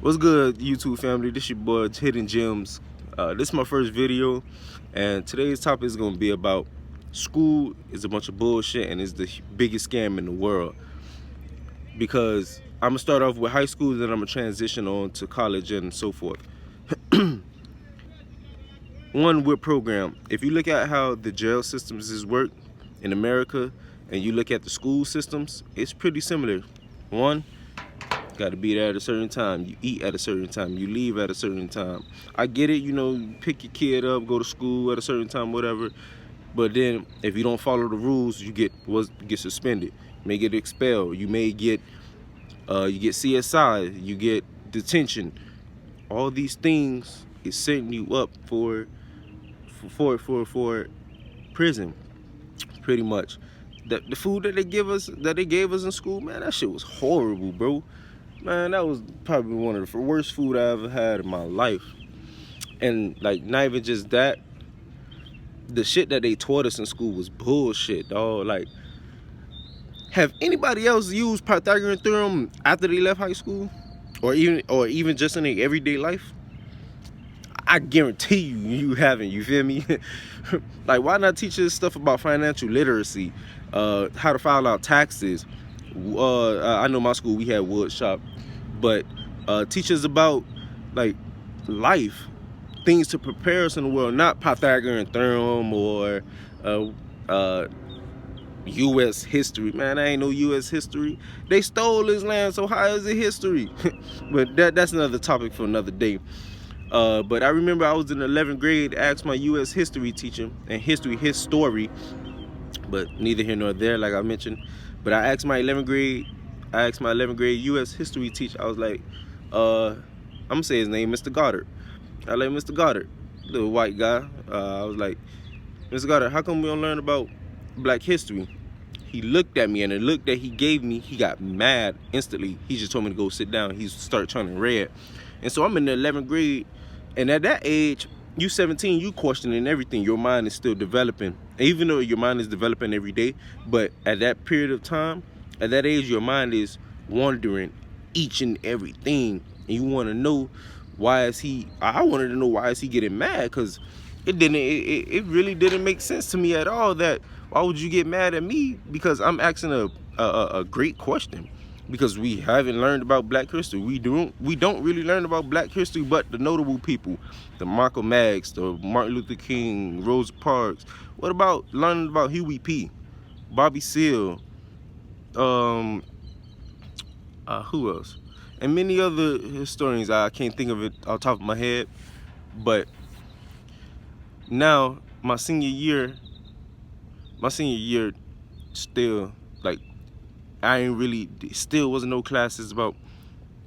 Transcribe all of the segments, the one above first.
What's good, YouTube family? This your boy Hidden Gems. This is my first video, and today's topic is gonna be about school is a bunch of bullshit and is the biggest scam in the world. Because I'm gonna start off with high school, then I'm gonna transition on to college and so forth. One with program. If you look at how the jail systems is work in America, and you look at the school systems, it's pretty similar. One, got to be there at a certain time. You eat at a certain time. You leave at a certain time. I get it, you know, you pick your kid up, go to school at a certain time, whatever. But then if you don't follow the rules, you get suspended. You may get expelled. You may get CSI. You get detention. All these things is setting you up for prison, pretty much. The food that they gave us in school, man, that shit was horrible, bro. Man, that was probably one of the worst food I ever had in my life. And like, not even just that, the shit that they taught us in school was bullshit, dog. Like, have anybody else used Pythagorean theorem after they left high school, or even just in their everyday life? I guarantee you haven't. You feel me? Like, why not teach us stuff about financial literacy, how to file out taxes? I know my school, we had wood shop, but teach us about like life, things to prepare us in the world, not Pythagorean theorem or U.S. history. Man, I ain't no U.S. history. They stole this land, so how is it history? But that's another topic for another day. But I remember I was in the 11th grade, asked my U.S. history teacher, and his story, but neither here nor there, like I mentioned. But I asked my 11th grade U.S. history teacher. I was like, I'm gonna say his name, Mr. Goddard. I like Mr. Goddard, little white guy. I was like, Mr. Goddard, how come we don't learn about Black history? He looked at me, and the look that he gave me, he got mad instantly. He just told me to go sit down. He started turning red. And so I'm in the 11th grade, and at that age, you 17, you questioning everything. Your mind is still developing, even though your mind is developing every day. But at that period of time, at that age, your mind is wondering each and everything, and you want to know why is he. I wanted to know why is he getting mad, because it really didn't make sense to me at all. That why would you get mad at me because I'm asking a great question? Because we haven't learned about Black history. We don't really learn about Black history, but the notable people, the Malcolm X, the Martin Luther King, Rosa Parks. What about learning about Huey P., Bobby Seale, who else, and many other historians? I can't think of it off the top of my head. But now my senior year, still, like, I ain't really, still wasn't no classes about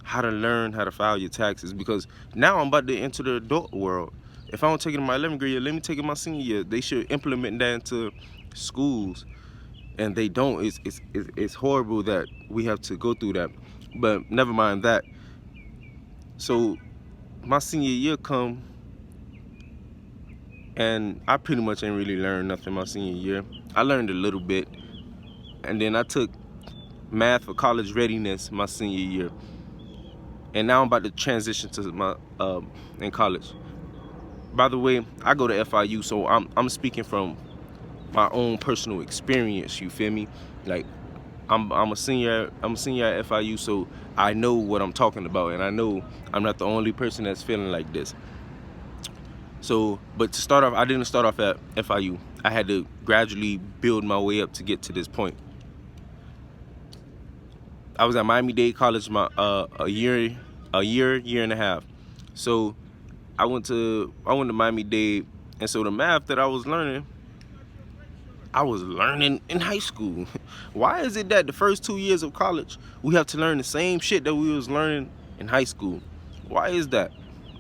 how to learn how to file your taxes, because now I'm about to enter the adult world. If I don't take it in my 11th grade year, let me take it in my senior year. They should implement that into schools, and they don't. It's horrible that we have to go through that, but never mind that. So my senior year come, and I pretty much ain't really learned nothing my senior year. I learned a little bit, and then I took math for college readiness my senior year, and now I'm about to transition to my in college. By the way, I go to FIU, so I'm speaking from my own personal experience. You feel me? Like, I'm a senior at FIU, so I know what I'm talking about, and I know I'm not the only person that's feeling like this. So, but to start off, I didn't start off at FIU. I had to gradually build my way up to get to this point. I was at Miami-Dade College a year and a half. So I went to Miami-Dade, and so the math that I was learning in high school. Why is it that the first 2 years of college we have to learn the same shit that we was learning in high school? Why is that?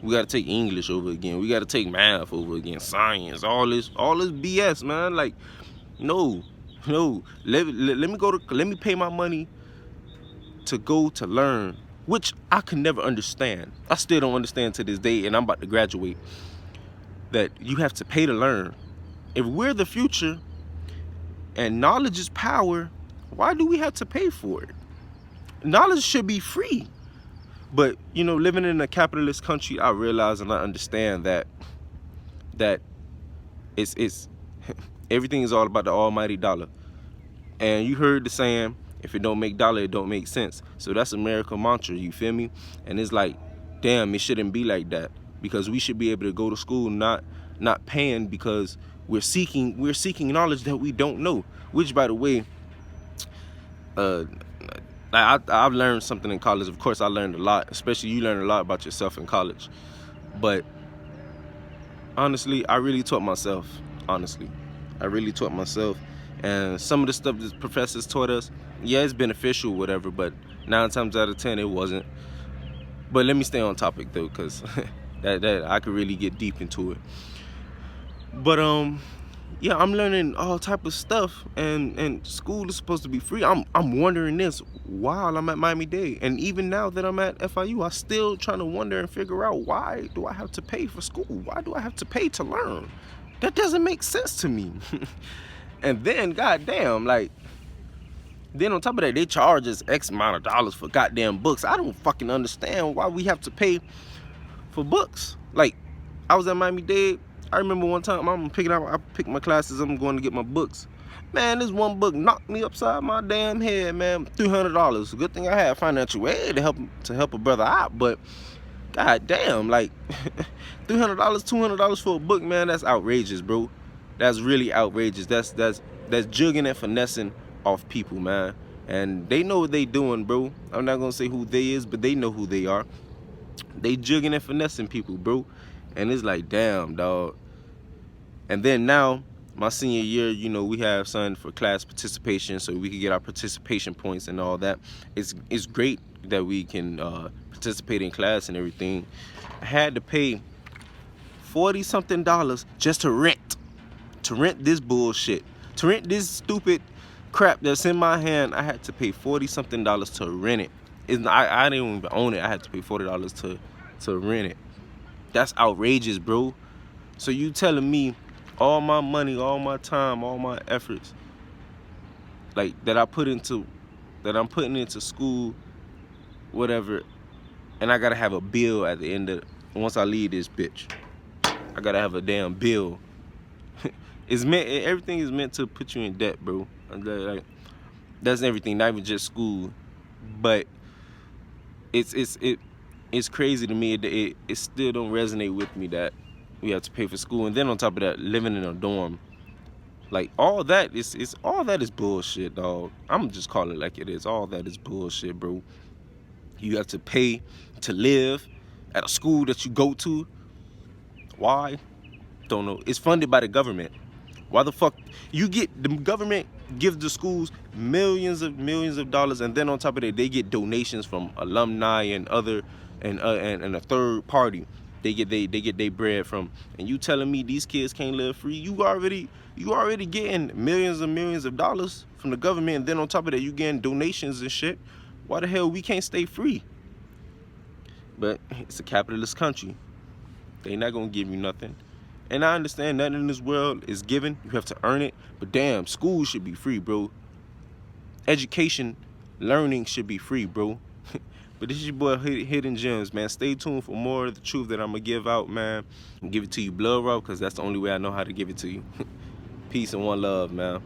We got to take English over again. We got to take math over again, science, all this BS, man. Like, no. Let me pay my money to go to learn, which I could never understand. I still don't understand to this day, and I'm about to graduate, that you have to pay to learn. If we're the future and knowledge is power, why do we have to pay for it? Knowledge should be free. But you know, living in a capitalist country, I realize and I understand that it's everything is all about the almighty dollar. And you heard the saying, if it don't make dollar, it don't make sense. So that's American mantra, you feel me? And it's like, damn, it shouldn't be like that, because we should be able to go to school not paying, because we're seeking knowledge that we don't know. Which, by the way, I've learned something in college. Of course, I learned a lot, especially you learn a lot about yourself in college. But honestly, I really taught myself. Honestly, I really taught myself. And some of the stuff that professors taught us, yeah, it's beneficial, whatever, but 9 times out of 10, it wasn't. But let me stay on topic though, because that I could really get deep into it. But yeah, I'm learning all type of stuff, and school is supposed to be free. I'm wondering this while I'm at Miami-Dade, and even now that I'm at FIU, I still trying to wonder and figure out, why do I have to pay for school? Why do I have to pay to learn? That doesn't make sense to me. And then, goddamn, like, then on top of that, they charge us X amount of dollars for goddamn books. I don't fucking understand why we have to pay for books. Like, I was at Miami-Dade. I remember one time I picked my classes, I'm going to get my books. Man, this one book knocked me upside my damn head, man. $300. Good thing I had financial aid to help a brother out, but goddamn, like $300, $200 for a book, man, that's outrageous, bro. That's really outrageous. That's jugging and finessing off people, man. And they know what they doing, bro. I'm not gonna say who they is, but they know who they are. They jugging and finessing people, bro. And it's like, damn, dog. And then now, my senior year, you know, we have something for class participation, so we can get our participation points and all that. It's great that we can participate in class and everything. I had to pay $40-something just to rent this bullshit, to rent this stupid crap that's in my hand. I had to pay $40-something to rent it. I didn't even own it. I had to pay $40 to rent it. That's outrageous, bro. So you telling me all my money, all my time, all my efforts, like that I'm putting into school, whatever, and I gotta have a bill at the end of once I leave this bitch. I gotta have a damn bill. Everything is meant to put you in debt, bro. Like, that's everything, not even just school. But it's crazy to me. It still don't resonate with me that we have to pay for school, and then on top of that, living in a dorm. Like, all that is bullshit, dog. I'm just calling it like it is. All that is bullshit, bro. You have to pay to live at a school that you go to. Why? Don't know. It's funded by the government. Why the fuck the government gives the schools millions of dollars, and then on top of that, they get donations from alumni and other and a third party. They get their bread from, and you telling me these kids can't live free? You already getting millions of dollars from the government, and then on top of that, you getting donations and shit. Why the hell we can't stay free? But it's a capitalist country. They not gonna give you nothing. And I understand nothing in this world is given. You have to earn it. But damn, school should be free, bro. Education, learning should be free, bro. But this is your boy Hidden Gems, man. Stay tuned for more of the truth that I'm going to give out, man. And give it to you blood raw, because that's the only way I know how to give it to you. Peace and one love, man.